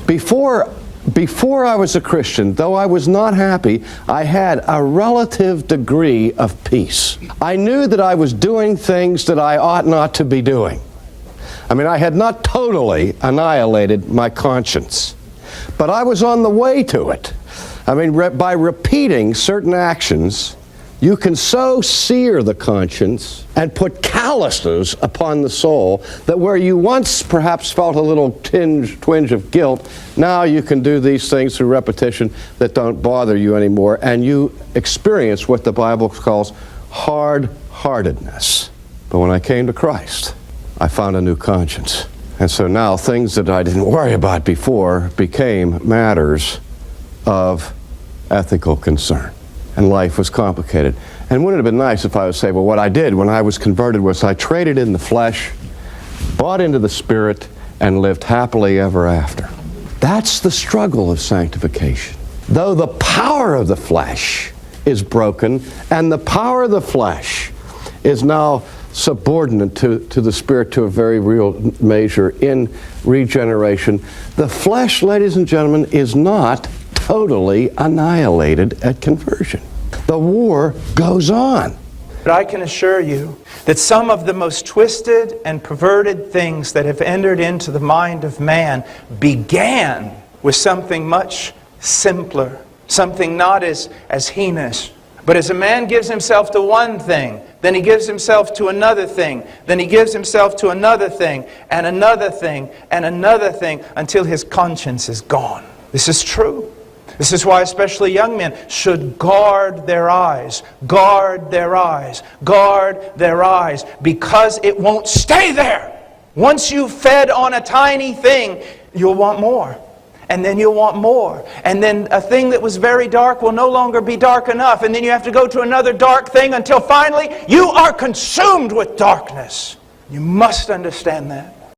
Before I was a Christian, though I was not happy, I had a relative degree of peace. I knew that I was doing things that I ought not to be doing. I mean, I had not totally annihilated my conscience, but I was on the way to it. I mean, by repeating certain actions, you can so sear the conscience and put calluses upon the soul that where you once perhaps felt a little twinge of guilt, now you can do these things through repetition that don't bother you anymore, and you experience what the Bible calls hard-heartedness. But when I came to Christ, I found a new conscience. And so now things that I didn't worry about before became matters of ethical concern. And life was complicated. And wouldn't it have been nice if I would say, well, what I did when I was converted was I traded in the flesh, bought into the Spirit, and lived happily ever after. That's the struggle of sanctification. Though the power of the flesh is broken, and the power of the flesh is now subordinate to the Spirit to a very real measure in regeneration, the flesh, ladies and gentlemen, is not totally annihilated at conversion. The war goes on. But I can assure you that some of the most twisted and perverted things that have entered into the mind of man began with something much simpler, something not as heinous. But as a man gives himself to one thing, then he gives himself to another thing, then he gives himself to another thing, and another thing, and another thing, until his conscience is gone. This is true. This is why especially young men should guard their eyes, guard their eyes, guard their eyes, because it won't stay there. Once you've fed on a tiny thing, you'll want more. And then you'll want more. And then a thing that was very dark will no longer be dark enough. And then you have to go to another dark thing until finally you are consumed with darkness. You must understand that.